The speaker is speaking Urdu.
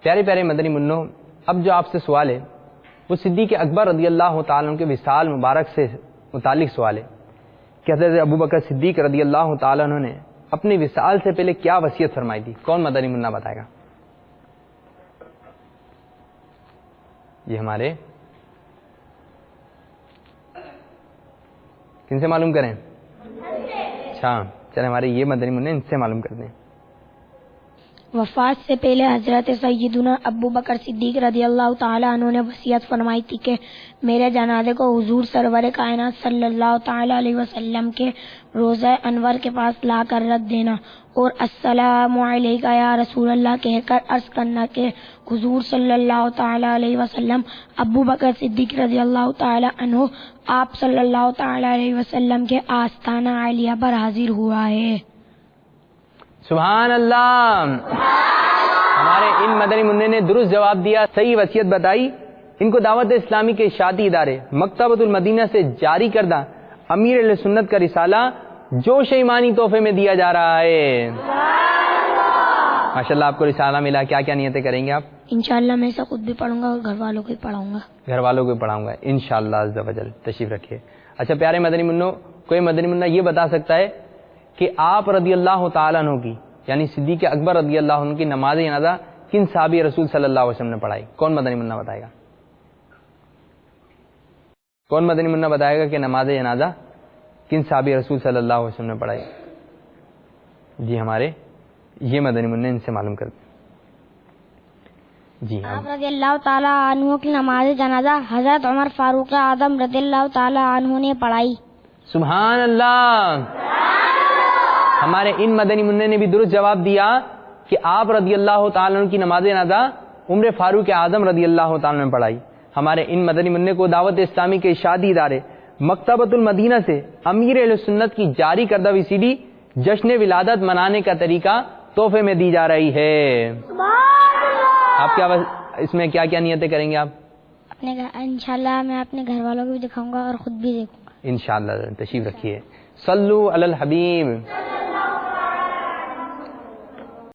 پیارے پیارے مدنی منوں، اب جو آپ سے سوال ہے وہ صدیق اکبر رضی اللہ تعالیٰ عنہ کے وصال مبارک سے متعلق سوال ہے کہ حضرت ابوبکر صدیق رضی اللہ تعالیٰ عنہ نے اپنے وصال سے پہلے کیا وصیت فرمائی تھی؟ کون مدنی منا بتائے گا؟ یہ ہمارے کن سے معلوم کریں؟ اچھا چلے ہمارے یہ مدنی منع ان سے معلوم کرتے ہیں۔ وفات سے پہلے حضرت سیدنا ابو بکر صدیق رضی اللہ تعالیٰ عنہ نے وصیت فرمائی تھی کہ میرے جنازے کو حضور سرور کائنات صلی اللہ تعالیٰ علیہ وسلم کے روضہ انور کے پاس لا کر رکھ دینا اور السلام علیکہ یا رسول اللہ کہہ کر عرض کرنا کہ حضور صلی اللہ تعالیٰ علیہ وسلم ابو بکر صدیق رضی اللہ تعالیٰ عنہ آپ صلی اللہ تعالیٰ علیہ وسلم کے آستانہ عالیہ پر حاضر ہوا ہے۔ سبحان اللہ۔ ہمارے ان مدنی منع نے درست جواب دیا، صحیح وصیت بتائی۔ ان کو دعوت اسلامی کے اشاعتی ادارے مکتبۃ المدینہ سے جاری کردہ امیر اہل سنت کا رسالہ جوش ایمانی تحفے میں دیا جا رہا ہے۔ ماشاءاللہ آپ کو رسالہ ملا، کیا کیا نیتیں کریں گے آپ؟ انشاءاللہ میں اسے خود بھی پڑھوں گا اور گھر والوں کو بھی پڑھاؤں گا۔ گھر والوں کو بھی پڑھاؤں گا انشاءاللہ عز و جل۔ تشریف رکھیے۔ اچھا پیارے مدنی منوں، کوئی مدنی منہ یہ بتا سکتا ہے کہ آپ رضی اللہ تعالیٰ عنہ کی یعنی صدیق اکبر رضی اللہ عنہ کی نماز جنازہ کن صحابی رسول صلی اللہ علیہ وسلم نے پڑھائی؟ کون مدنی منہ بتائے گا؟ کون مدنی منہ بتائے گا کہ نماز جنازہ کن صحابی رسول صلی اللہ علیہ وسلم نے پڑھائی؟ جی ہمارے یہ مدنی منہ ان سے معلوم کرتے ہیں۔ جی آپ رضی اللہ تعالیٰ عنہ کی نماز جنازہ حضرت عمر فاروق اعظم رضی اللہ تعالیٰ عنہ نے پڑھائی۔ سبحان اللہ۔ ہمارے ان مدنی منع نے بھی درست جواب دیا کہ آپ رضی اللہ تعالیٰ عنہ کی نماز جنازہ عمر فاروق اعظم رضی اللہ تعالیٰ عنہ نے پڑھائی۔ ہمارے ان مدنی منع کو دعوت اسلامی کے اشاعتی ادارے مکتبۃ المدینہ سے امیر اہل سنت کی جاری کردہ وی سی ڈی جشن ولادت منانے کا طریقہ تحفے میں دی جا رہی ہے۔ آپ کیا اس میں کیا کیا نیتیں کریں گے آپ؟ انشاءاللہ میں اپنے گھر والوں کو بھی دکھاؤں گا اور خود بھی دیکھوں گا انشاءاللہ۔ تشریف رکھیے۔ صلو علی الحبیب۔